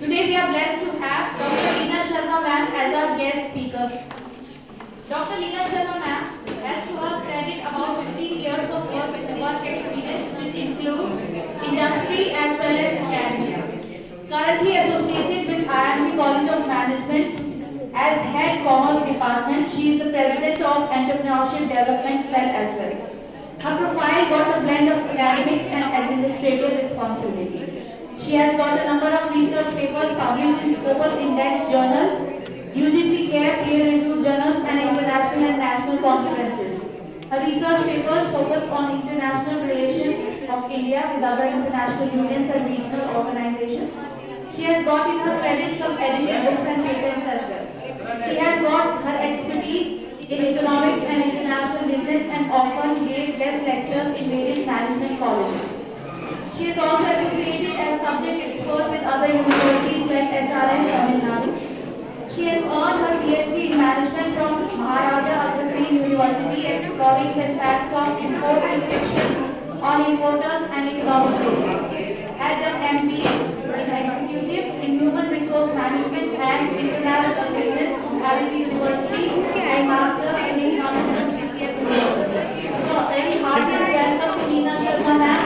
Today we are blessed to have Dr. Leena Sharma ma'am as our guest speaker. Dr. Leena Sharma ma'am has to her credit about 15 years of work experience, which includes industry as well as academia. Currently associated with IIM College of Management as Head Commerce Department, she is the President of Entrepreneurship Development Cell as well. Her profile got a blend of academics and administrative responsibilities. She has got a number of research papers published in Scopus Index Journal, UGC CARE peer-reviewed journals and international and national conferences. Her research papers focus on international relations of India with other international unions and regional organizations. She has got in her credit some edited books and patents as well. She has got her expertise in economics and international business and often gave guest lectures in various management colleges. She is also associated as subject expert with other universities like SRM Tamil Nadu. She has earned her PhD in management from Maharaja Agrasen University, exploring the impacts of import restrictions on importers and economic growth. Had done MBA in executive in human resource management and international business from Harvard University and master in economics from CCS University. So, very hearty welcome to Leena Sharma ma'am.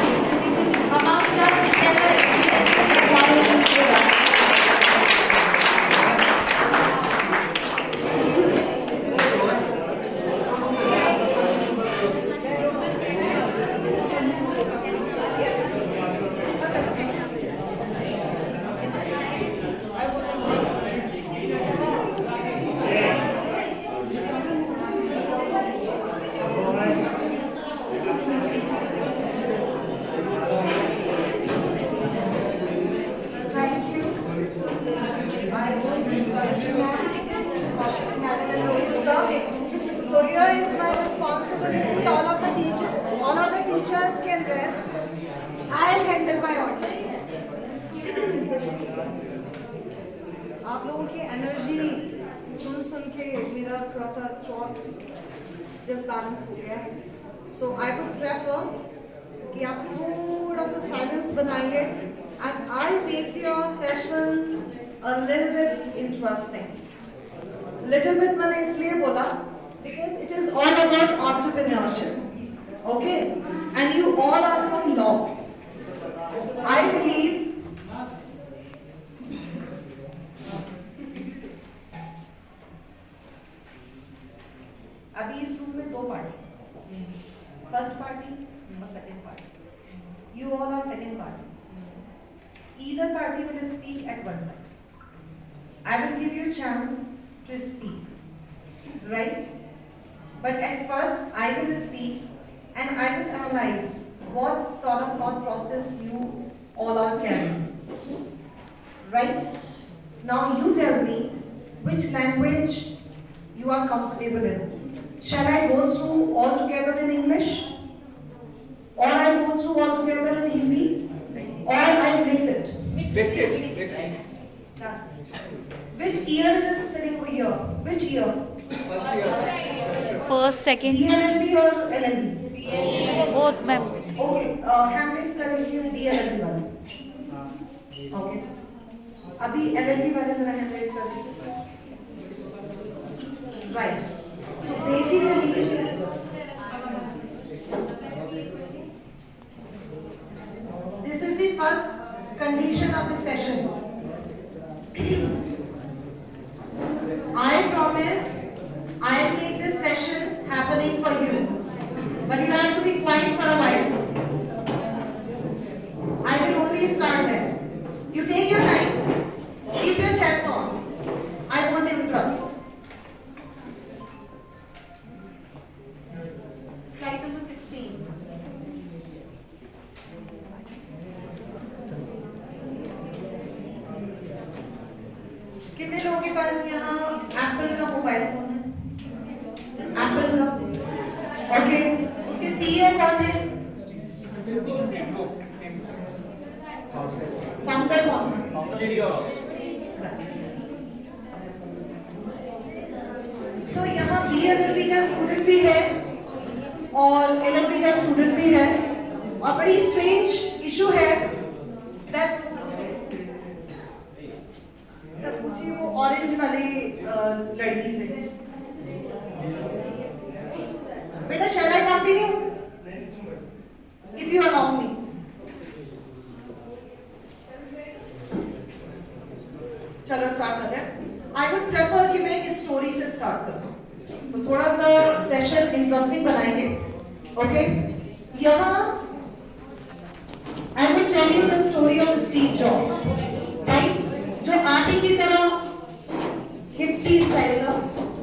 Amongst us, whichever experience with us. So here is my responsibility. All of the teachers can rest. I'll handle my audience. आप लोगों की energy सुन के मेरा थोड़ा सा thought disbalance हो गया है. So I would prefer कि आप थोड़ा सा साइलेंस बनाइए and I'll make your session a little bit interesting. Little bit मैंने इसलिए बोला because it is all about entrepreneurship. Okay? And you all are from law. I believe अभी इस रूम में दो पार्टी, फर्स्ट पार्टी और second party. You all are second party. Either party will speak at one time. I will give you a chance to speak, right? But at first, I will speak and I will analyze what sort of thought process you all are carrying. Right? Now you tell me which language you are comfortable in. Shall I go through all together in English? Or I go through all together in Hindi? Or I mix it? Mix it. Done. Which year is this sitting over here? Which year? First, second, DLLB or LLB? both ma'am. Okay, hand raise करेंगे DLLB वाले. Okay. अभी LLB वाले जरा hand raise कर दीजिए. Right. So basically, this is the first condition of the session. I promise I'll make this session happening for you. But you have to be quiet for a while. I will only start then. You take your time. Keep your chats on. I won't interrupt. Slide number 16. कितने लोगों के पास यहाँ Apple का mobile phone है? Apple का. Okay. उसके CEO कौन है? फाउंडर कौन है? सो यहाँ BLLB का स्टूडेंट भी है और LLB का स्टूडेंट भी है और बड़ी स्ट्रेंज इशू है that लड़की से। बेटा shall I continue? If you allow me. चलो स्टार्ट करते हैं। I would prefer कि मैं एक स्टोरी से स्टार्ट करूँ, तो थोड़ा सा सेशन इंटरेस्टिंग बनाएंगे। ओके, यहाँ I will tell you the story of Steve Jobs, right? जो आटे की तरह हिप्पी स्टाइल का,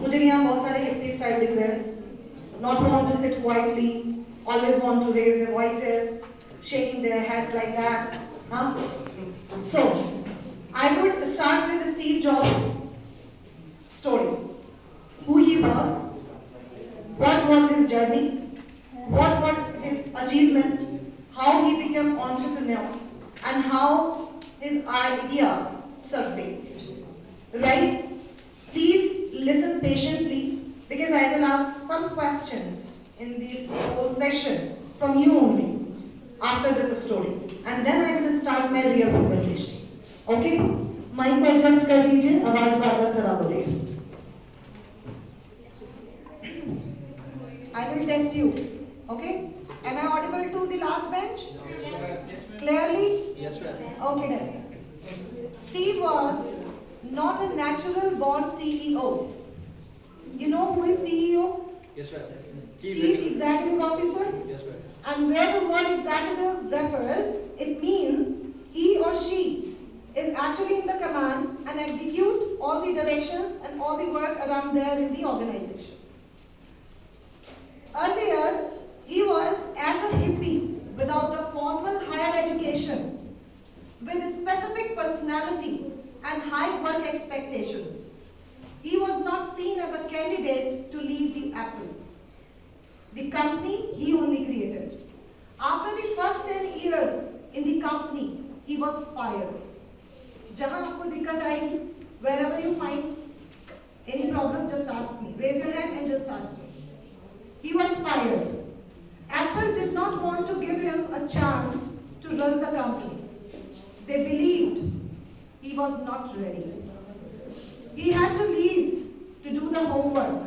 मुझे यहाँ बहुत सारे हिप्पी स्टाइल दिख रहे हैं। Not want to sit quietly, always want to raise their voices, shaking their heads like that. Huh? So, I would start with Steve Jobs' story. Who he was, what was his journey, what was his achievement, how he became entrepreneur, and how his idea surfaced. Right? Please listen patiently because I will ask some questions in this whole session from you only after this story, and then I will start my real presentation. Okay? Mic को adjust कर दीजिए, आवाज बार-बार खराब हो रही है। I will test you. Okay? Am I audible to the last bench? Clearly? Yes, sir. Okay then. Steve was not a natural born CEO. You know who is CEO? Yes, sir. Chief Executive Officer. Yes, sir. And where the word executive refers, it means he or she is actually in the command and execute all the directions and all the work around there in the organization. Earlier, he was as a hippie without a formal higher education, with a specific personality and high work expectations. He was not seen as a candidate to lead the Apple, the company he only created. After the first 10 years in the company, he was fired. जहाँ आपको दिक्कत आएगी, wherever you find any problem, just ask me. Raise your hand and just ask me. He was fired. Apple did not want to give him a chance to run the company. They believed he was not ready. He had to leave to do the homework,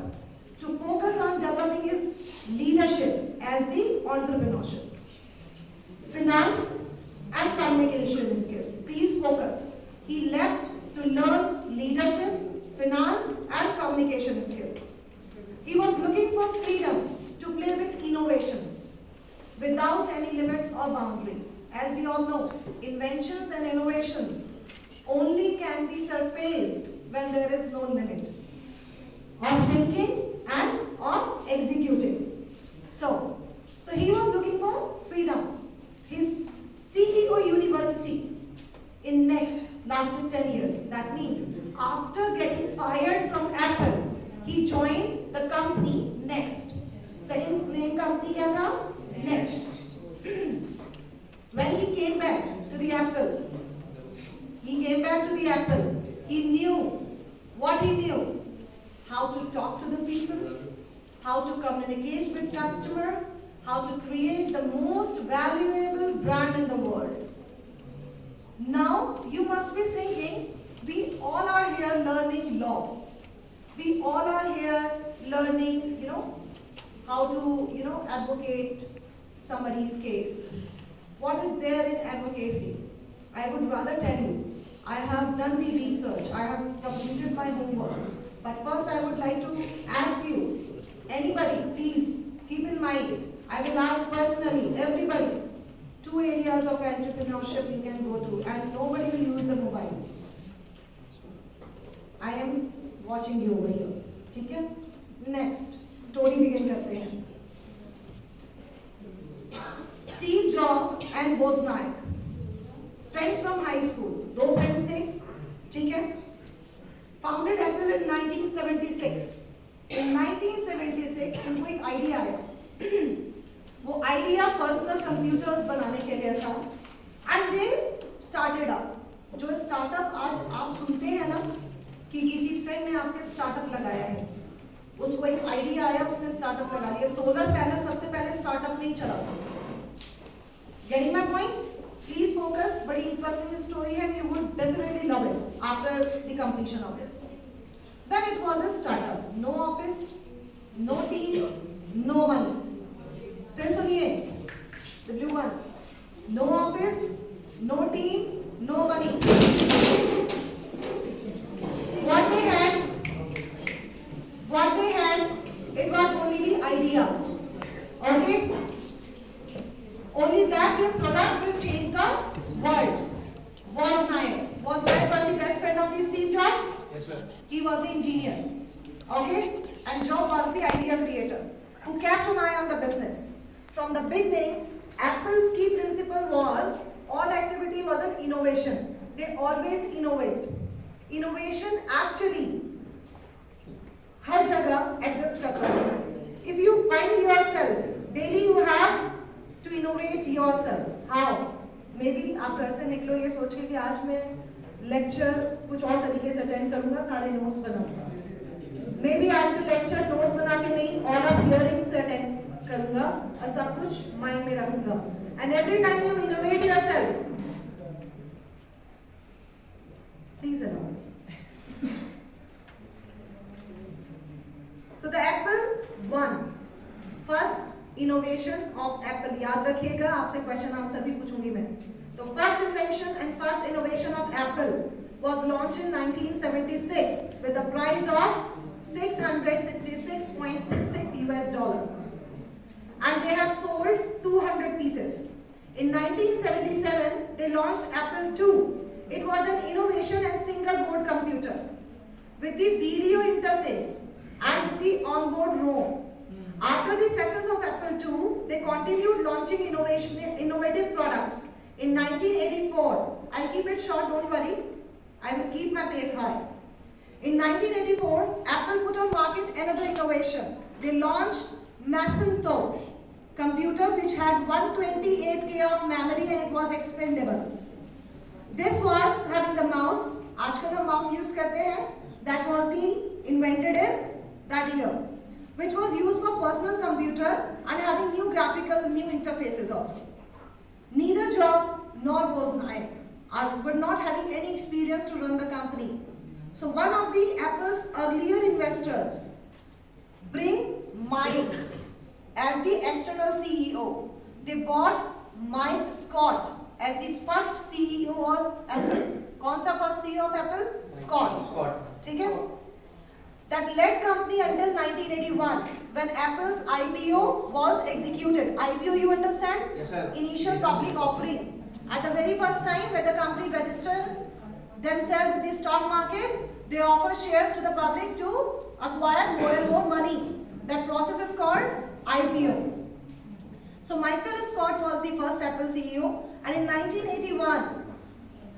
to focus on developing his leadership as the entrepreneurship, finance and communication skill. Please focus. He left to learn leadership, finance and communication skills. He was looking for freedom to play with innovations without any limits or boundaries. As we all know, inventions and innovations only can be surfaced when there is no limit of thinking and of executing. So he was looking for freedom. His CEO university in next lasted 10 years. That means after getting fired from Apple, he joined the company Next. Second name company kya tha? Next. When he came back to the Apple, he knew what he knew: how to talk to the people, how to communicate with customer, how to create the most valuable brand in the world. Now you must be thinking, we all are here learning law. We all are here learning, how to, advocate somebody's case. What is there in advocacy? I would rather tell you, I have done the research, I have completed my homework. But first I would like to ask you, anybody, please keep in mind, I will ask personally, everybody, 2 areas of entrepreneurship you can go to, and nobody will use the mobile. I am watching you over here. ठीक है? Next, story begin करते हैं. Steve Jobs and Wozniak, friends from high school. 2 friends थे, ठीक है? Founded Apple in 1976. In 1976 उनको एक idea आया. वो आइडिया पर्सनल कंप्यूटर्स बनाने के लिए था, एंड दे स्टार्टेड अप। जो स्टार्टअप आज आप सुनते हैं ना कि किसी फ्रेंड ने आपके स्टार्टअप लगाया है, उसको एक आइडिया आया, उसने स्टार्टअप लगा लिया। सोलर पैनल सबसे पहले स्टार्टअप में ही चला था। Getting my point? Please focus, बड़ी इंटरेस्टिंग स्टोरी है, you would definitely love it after the completion of this. Then it was a startup. No office, no team, no money. फिर सुनिए, the blue one. No office, no team, no money. What they had, it was only the idea. Okay? Only that the product will change the world. Was Nayak was the best friend of the Steve Jobs? Yes, sir. He was the engineer. Okay? And Jobs was the idea creator who kept an eye on the business. From the beginning, Apple's key principle was all activity was an innovation. They always innovate. Innovation actually हर जगह exist करता है. If you find yourself, daily you have to innovate yourself. How? Maybe आप घर से निकलो ये सोच के कि आज मैं लेक्चर कुछ और तरीके से अटेंड करूंगा, सारे नोट्स बनाऊंगा. Maybe आज मैं लेक्चर नोट्स बना के नहीं और अब हियरिंग से अटेंड करूंगा और सब कुछ माइंड में रखूंगा. And every time you innovate yourself, please allow. So the Apple won. First innovation of Apple. याद रखिएगा, आपसे क्वेश्चन आंसर भी पूछूंगी मैं. So first invention and first innovation of Apple was launched in 1976 with a price of $666.66 and they have sold 200 pieces. In 1977, they launched Apple II. It was an innovation and single board computer with the video interface and with the onboard ROM. After the success of Apple II, they continued launching innovative products. In 1984, I'll keep it short, don't worry. I will keep my pace high. In 1984, Apple put on market another innovation. They launched Macintosh computer which had 128K of memory and it was expandable. This was having the mouse. आजकल हम mouse use करते हैं. That was the invented in that year, which was used for personal computer and having new graphical, new interfaces also. Neither Jobs nor Wozniak were not having any experience to run the company. So one of the Apple's earlier investors bring Mike as the external CEO. They bought Mike Scott as the first CEO of Apple. कौन था first CEO of Apple? Scott. ठीक है? That led company until 1981 when Apple's IPO was executed. IPO, you understand? Yes, sir. Initial public offering. At the very first time when the company registered themselves with the stock market, they offer shares to the public to acquire more and more money. That process is called IPO. So Michael Scott was the first Apple CEO, and in 1981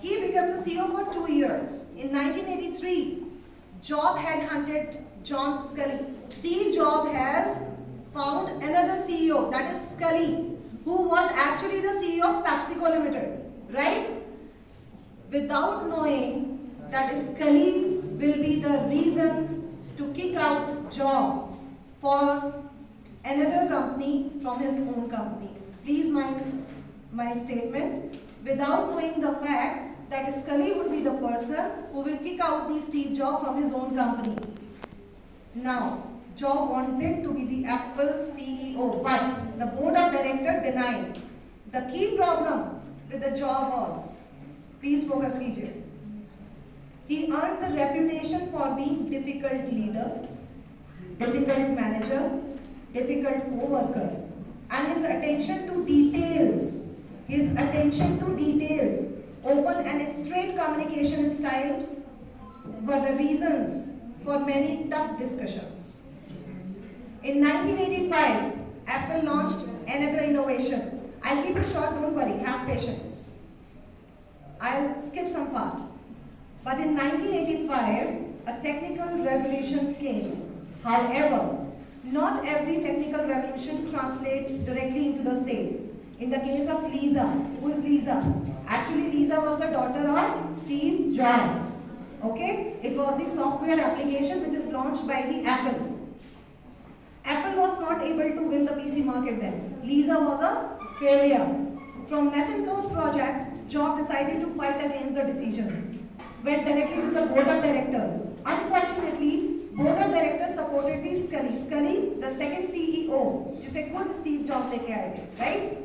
he became the CEO for 2 years. In 1983, Jobs had hunted John Scully. Steve Jobs has found another CEO, that is Scully, who was actually the CEO of PepsiCo Limited, right? Without knowing that Scully will be the reason to kick out Jobs for another company from his own company. Please mind my statement. Without knowing the fact that Scully would be the person who will kick out the Steve Jobs from his own company. Now, Jobs wanted to be the Apple CEO, but the board of directors denied. The key problem with the Jobs was, please focus कीजिए. He earned the reputation for being difficult leader, difficult manager, difficult co-worker, and his attention to details, open and straight communication style were the reasons for many tough discussions. In 1985, Apple launched another innovation. I'll keep it short, don't worry, have patience. I'll skip some part. But in 1985, a technical revolution came. However, not every technical revolution translates directly into the sale. In the case of Lisa, who is Lisa? Actually, Lisa was the daughter of Steve Jobs. Okay? It was the software application which is launched by the Apple. Apple was not able to win the PC market then. Lisa was a failure. From Macintosh project, Jobs decided to fight against the decisions. went directly to the board of directors. Unfortunately, board of directors supported the Scully. Scully, the second CEO, जिसे खुद Steve job लेके आए थे, right?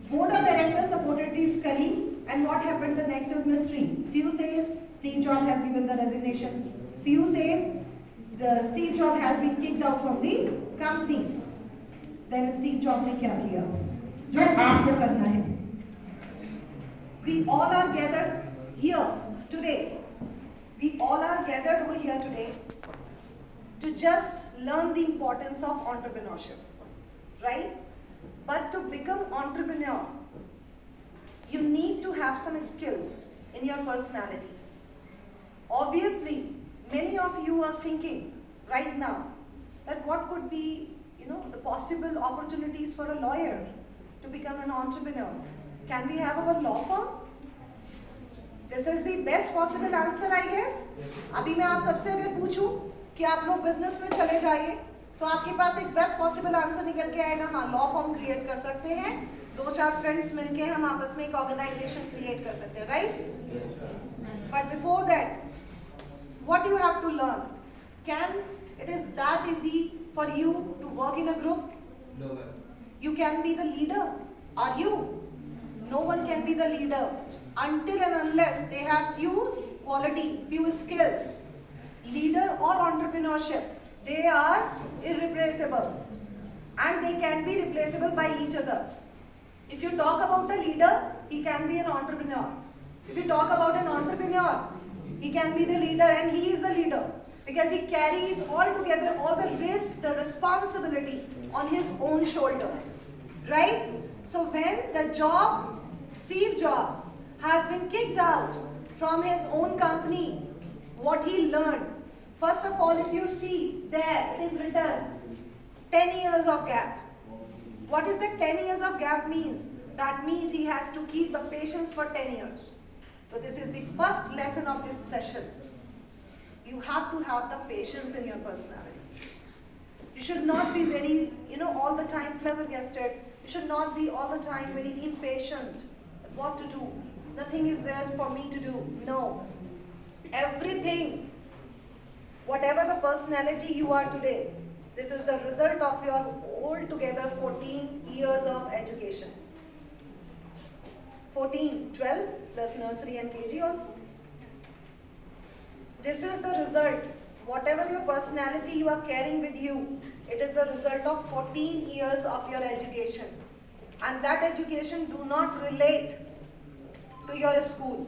Board of directors supported the Scully, and what happened the next is mystery. Few says Steve Jobs has given the resignation. Few says the Steve Jobs has been kicked out from the company. Then Steve Jobs ने क्या किया? जो आपको करना है. We all are gathered here today. We all are gathered over here today to just learn the importance of entrepreneurship, right? But to become entrepreneur, you need to have some skills in your personality. Obviously, many of you are thinking right now that what could be, the possible opportunities for a lawyer to become an entrepreneur. Can we have our law firm? This is the best possible answer, I guess. अभी मैं आप सबसे अगर पूछूं कि आप लोग business में चले जाइए तो आपके पास एक बेस्ट पॉसिबल आंसर निकल के आएगा, हाँ लॉ फॉर्म क्रिएट कर सकते हैं, 2-4 फ्रेंड्स मिलके हम आपस में एक ऑर्गेनाइजेशन क्रिएट कर सकते हैं, right? But before that what you have to learn, can it is that easy for you to work in a group? You can be the leader, are you? No one can be the leader until and unless they have few quality, few skills. Leader or entrepreneurship, they are irreplaceable and they can be replaceable by each other. If you talk about a leader, he can be an entrepreneur. If you talk about an entrepreneur, he can be the leader, and he is the leader because he carries all together all the risk, the responsibility on his own shoulders, right? So when the Steve Jobs has been kicked out from his own company, what he learned, first of all, if you see there, it is written 10 years of gap. What is that 10 years of gap means? That means he has to keep the patience for 10 years. So this is the first lesson of this session. You have to have the patience in your personality. You should not be very, all the time flabbergasted. You should not be all the time very impatient. What to do? Nothing is there for me to do. No. Everything, whatever the personality you are today, this is the result of your altogether 14 years of education. 14, 12 plus nursery and KG also. This is the result. Whatever your personality you are carrying with you, it is the result of 14 years of your education. And that education do not relate to your school.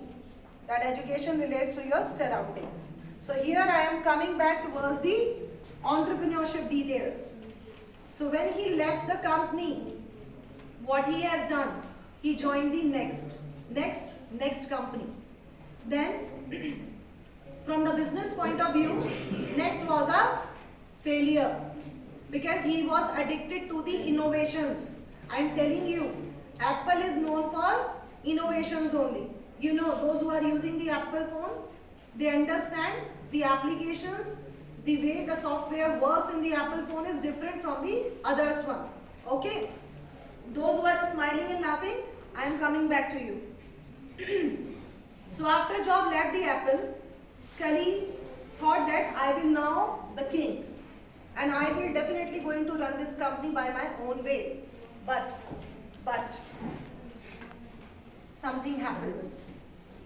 That education relates to your surroundings. So here I am coming back towards the entrepreneurship details. So when he left the company, what he has done, he joined the next company. Then from the business point of view, next was a failure because he was addicted to the innovations. I am telling you, Apple is known for innovations only. Those who are using the Apple phone, they understand the applications, the way the software works in the Apple phone is different from the others one. Okay? Those who are smiling and laughing, I am coming back to you. So after Jobs left the Apple, Scully thought that I will now the king and I will definitely going to run this company by my own way. But something happens.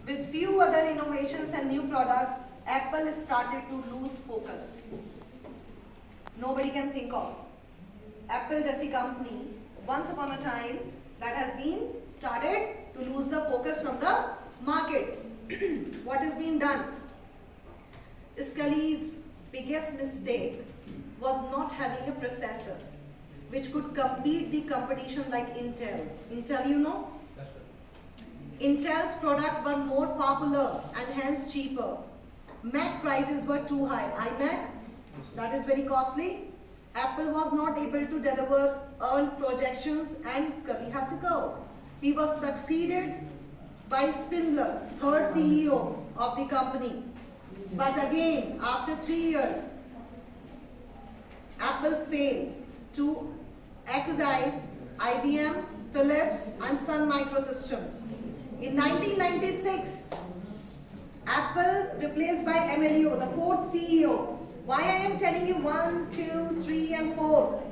With few other innovations and new product, Apple started to lose focus. Nobody can think of Apple जैसी company once upon a time that has been started to lose the focus from the market. What has been done? Scully's biggest mistake was not having a processor which could compete the competition like Intel. Intel, Intel's products were more popular and hence cheaper. Mac prices were too high. iMac, that is very costly. Apple was not able to deliver earned projections and Scully had to go. He was succeeded by Spindler, third CEO of the company. But again, after 3 years, Apple failed to acquire IBM, Philips and Sun Microsystems. In 1996, Apple replaced by MLEO, the fourth CEO. Why I am telling you 1, 2, 3 and 4?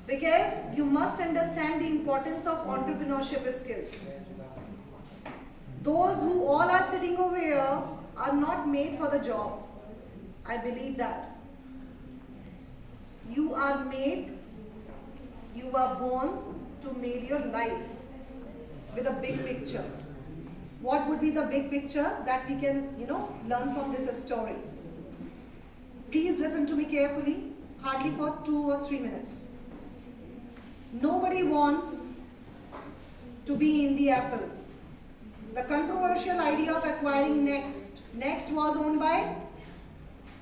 Because you must understand the importance of entrepreneurship skills. Those who all are sitting over here are not made for the job. I believe that. You are made, you were born to make your life with a big picture. What would be the big picture that we can, learn from this story? Please listen to me carefully, hardly for 2 or 3 minutes. Nobody wants to be in the Apple. The controversial idea of acquiring Next was owned by,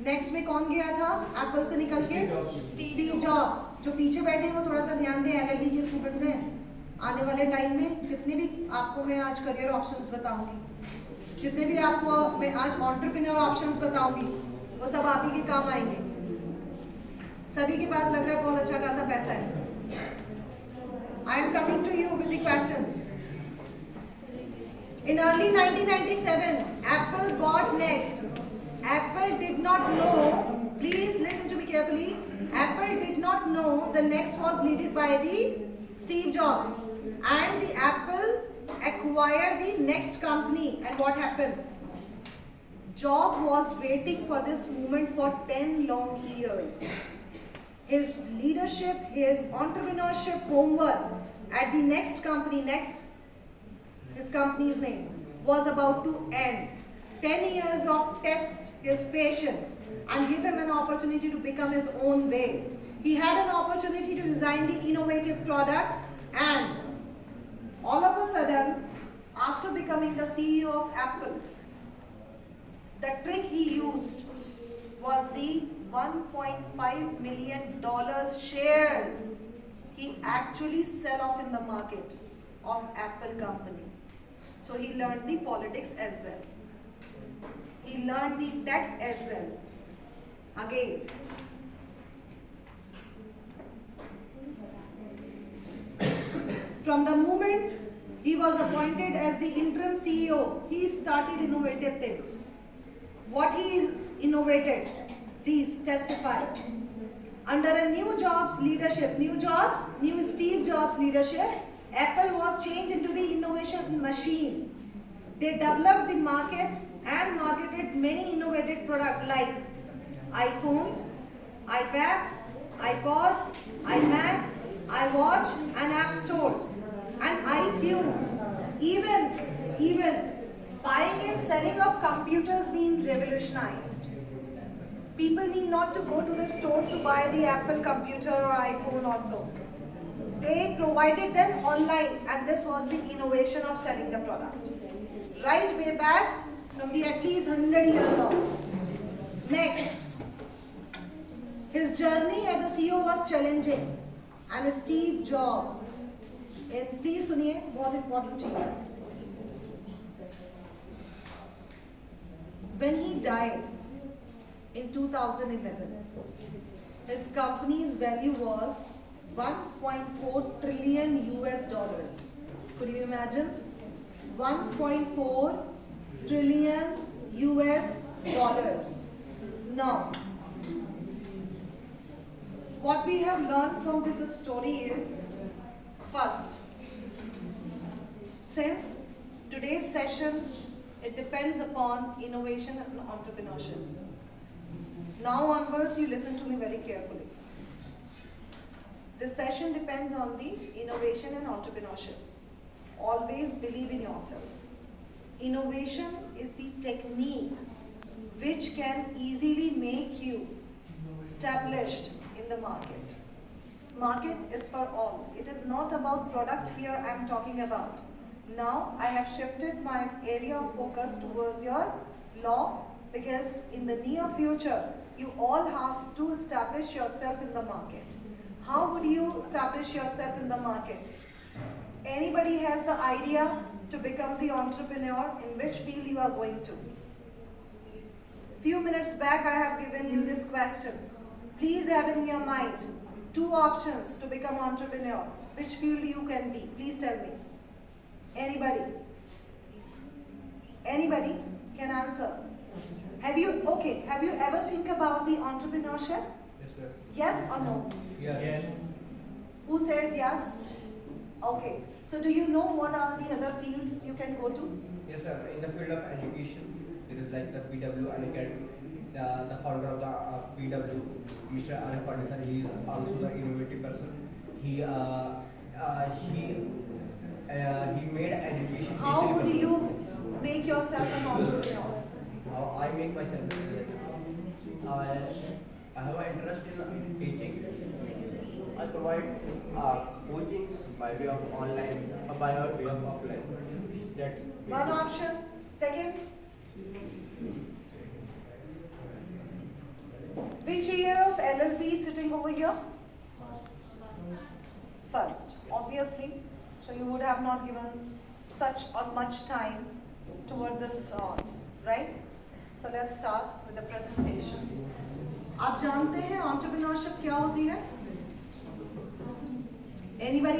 Next में कौन गया था Apple से निकल के? Steve Jobs. जो पीछे बैठे हैं वो थोड़ा सा ध्यान दें, LLB के स्टूडेंट्स हैं. आने वाले टाइम में जितने भी आपको मैं आज करियर ऑप्शंस बताऊंगी, जितने भी आपको मैं आज एंटरप्रेन्योर ऑप्शंस बताऊंगी, वो सब आप ही के काम आएंगे. सभी के पास लग रहा है बहुत अच्छा खासा पैसा है. I am coming to you with the questions. In early 1997, Apple bought Next. Apple did not know, please listen to me carefully, Apple did not know the Next was leaded by the Steve Jobs. And the Apple acquired the Next company. And what happened? Jobs was waiting for this moment for 10 long years. His leadership, his entrepreneurship homework at the Next company, Next, his company's name, was about to end. 10 years of test his patience and give him an opportunity to become his own way. He had an opportunity to design the innovative product, and all of a sudden, after becoming the CEO of Apple, the trick he used was the $1.5 million shares he actually sell off in the market of Apple company. So he learned the politics as well. He learned the tech as well. Again, from the moment he was appointed as the interim CEO, he started innovative things. What he is innovated, please testify. Under a new Steve Jobs leadership, Apple was changed into the innovation machine. They developed the market and marketed many innovative products like iPhone, iPad, iPod, iMac, iWatch and App Stores and iTunes. Even buying and selling of computers being revolutionized. People need not to go to the stores to buy the Apple computer or iPhone or so. They provided them online, and this was the innovation of selling the product. Right way back from the at least 100 years off. Next, his journey as a CEO was challenging, and Steve Jobs, and please सुनिए बहुत important चीज है. When he died in 2011, his company's value was $1.4 trillion US dollars. Could you imagine? 1.4 trillion US dollars. Now, what we have learned from this story is, first, since today's session, it depends upon innovation and entrepreneurship. Now onwards, you listen to me very carefully. This session depends on the innovation and entrepreneurship. Always believe in yourself. Innovation is the technique which can easily make you established in the market. Market is for all. It is not about product here I am talking about. Now I have shifted my area of focus towards your law, because in the near future you all have to establish yourself in the market. How would you establish yourself in the market? Anybody has the idea to become the entrepreneur, in which field you are going to? Few minutes back I have given you this question. Please have in your mind 2 options to become entrepreneur. Which field you can be? Please tell me. Anybody? Anybody can answer. Have you ever think about the entrepreneurship? Yes, sir. Yes or no? Yes. Who says yes? Okay. So do you know what are the other fields you can go to? Yes, sir. In the field of education, there is like the PW Unacademy. The founder of the PW, Mr. Anand Pandey sir, he is also the innovative person. He made education. How digitally do you possible. make yourself an entrepreneur? How I make myself. I have an interest in teaching. I provide coaching by way of online or by way of offline. That One option. Second. Which year of LLB is sitting over here? First, obviously. So you would have not given such or much time toward this thought, right? So let's start with the presentation. आप जानते हैं entrepreneurship क्या होती है? Anybody?